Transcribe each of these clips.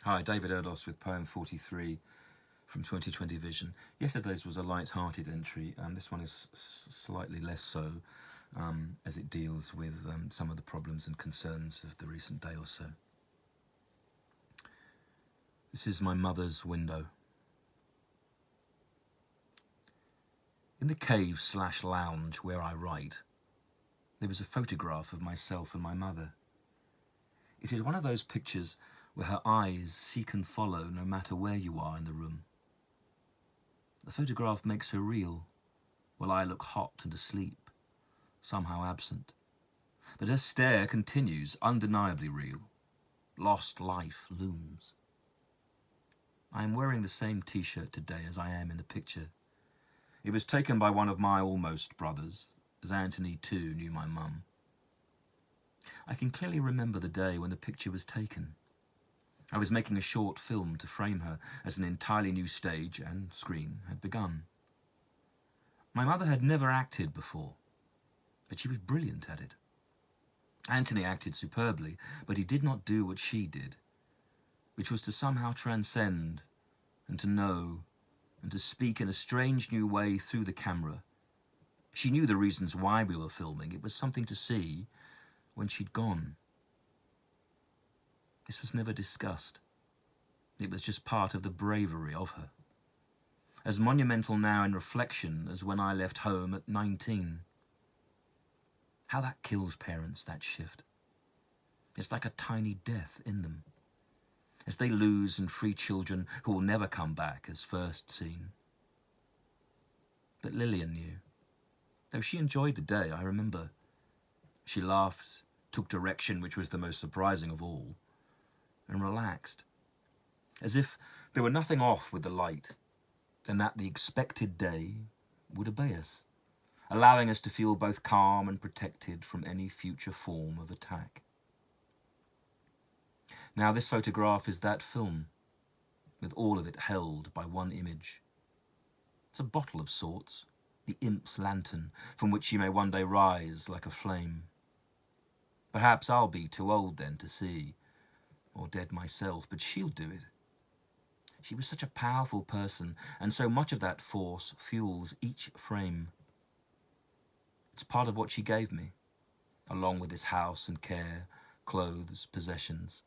Hi, David Erdos with poem 43 from 2020 Vision. Yesterday's was a light-hearted entry. This one is slightly less so, as it deals with some of the problems and concerns of the recent day or so. This is my mother's window. In the cave/lounge where I write, there is a photograph of myself and my mother. It is one of those pictures where her eyes seek and follow no matter where you are in the room. The photograph makes her real, while I look hot and asleep, somehow absent. But her stare continues, undeniably real. Lost life looms. I am wearing the same t-shirt today as I am in the picture. It was taken by one of my almost brothers, as Anthony too knew my mum. I can clearly remember the day when the picture was taken. I was making a short film to frame her as an entirely new stage and screen had begun. My mother had never acted before, but she was brilliant at it. Anthony acted superbly, but he did not do what she did, which was to somehow transcend and to know and to speak in a strange new way through the camera. She knew the reasons why we were filming. It was something to see when she'd gone. This was never discussed. It was just part of the bravery of her. As monumental now in reflection as when I left home at 19. How that kills parents, that shift. It's like a tiny death in them, as they lose and free children who will never come back as first seen. But Lillian knew. Though she enjoyed the day, I remember. She laughed, took direction, which was the most surprising of all, and relaxed, as if there were nothing off with the light, and that the expected day would obey us, allowing us to feel both calm and protected from any future form of attack. Now this photograph is that film, with all of it held by one image. It's a bottle of sorts, the imp's lantern, from which she may one day rise like a flame. Perhaps I'll be too old then to see, or dead myself, but she'll do it. She was such a powerful person, and so much of that force fuels each frame. It's part of what she gave me, along with this house and care, clothes, possessions,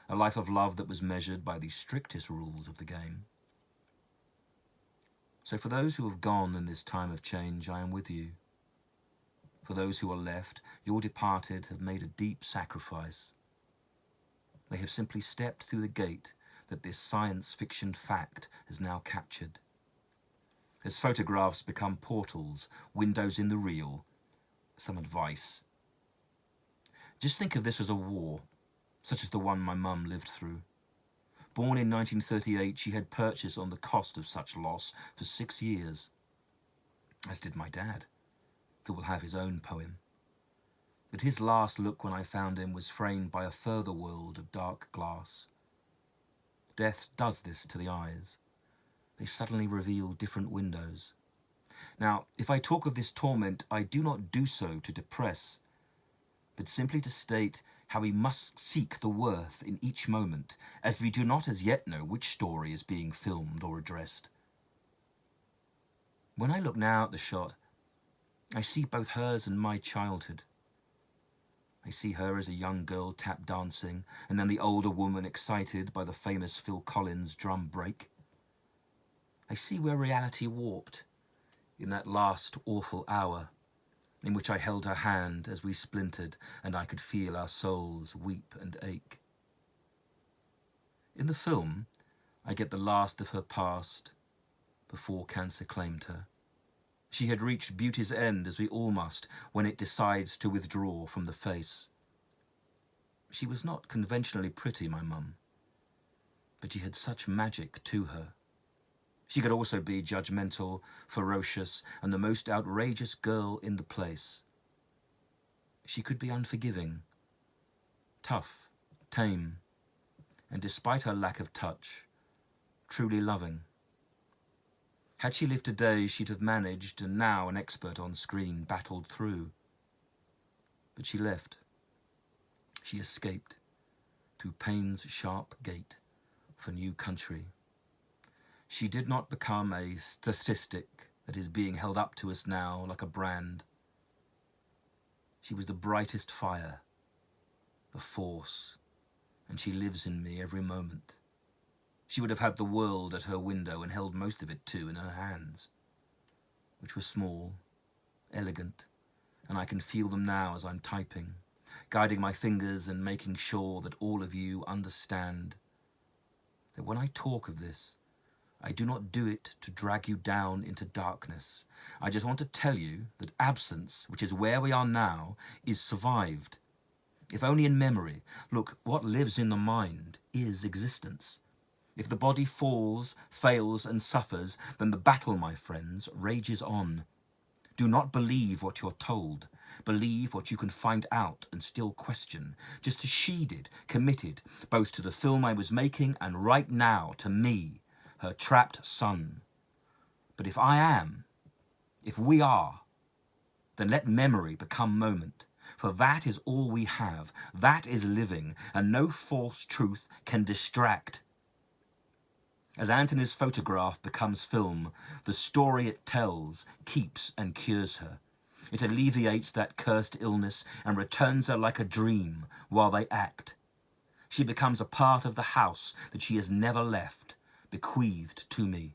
a life of love that was measured by the strictest rules of the game. So for those who have gone in this time of change, I am with you. For those who are left, your departed have made a deep sacrifice. They have simply stepped through the gate that this science fiction fact has now captured. As photographs become portals, windows in the real, some advice. Just think of this as a war, such as the one my mum lived through. Born in 1938, she had purchased on the cost of such loss for 6 years, as did my dad, who will have his own poem. But his last look when I found him was framed by a further world of dark glass. Death does this to the eyes. They suddenly reveal different windows. Now, if I talk of this torment, I do not do so to depress, but simply to state how we must seek the worth in each moment, as we do not as yet know which story is being filmed or addressed. When I look now at the shot, I see both hers and my childhood. I see her as a young girl tap dancing, and then the older woman excited by the famous Phil Collins drum break. I see where reality warped in that last awful hour in which I held her hand as we splintered and I could feel our souls weep and ache. In the film, I get the last of her past before cancer claimed her. She had reached beauty's end, as we all must, when it decides to withdraw from the face. She was not conventionally pretty, my mum, but she had such magic to her. She could also be judgmental, ferocious, and the most outrageous girl in the place. She could be unforgiving, tough, tame, and despite her lack of touch, truly loving. Had she lived today, she'd have managed, and now an expert on screen, battled through. But she left. She escaped through pain's sharp gate, for new country. She did not become a statistic that is being held up to us now like a brand. She was the brightest fire, the force, and she lives in me every moment. She would have had the world at her window and held most of it too in her hands, which were small, elegant, and I can feel them now as I'm typing, guiding my fingers and making sure that all of you understand that when I talk of this, I do not do it to drag you down into darkness. I just want to tell you that absence, which is where we are now, is survived. If only in memory. Look, what lives in the mind is existence. If the body falls, fails, and suffers, then the battle, my friends, rages on. Do not believe what you're told. Believe what you can find out and still question. Just as she did, committed, both to the film I was making and right now to me, her trapped son. But if I am, if we are, then let memory become moment. For that is all we have. That is living, and no false truth can distract. As Antony's photograph becomes film, the story it tells keeps and cures her. It alleviates that cursed illness and returns her like a dream while they act. She becomes a part of the house that she has never left, bequeathed to me.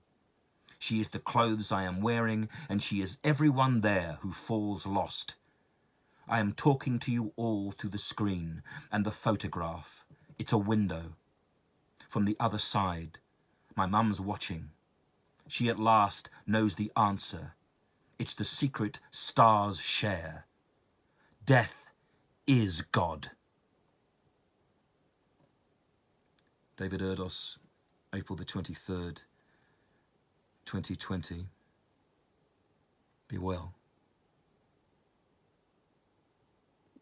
She is the clothes I am wearing, and she is everyone there who falls lost. I am talking to you all through the screen and the photograph. It's a window. From the other side, my mum's watching. She at last knows the answer. It's the secret stars share. Death is God. David Erdos, April the 23rd, 2020. Be well.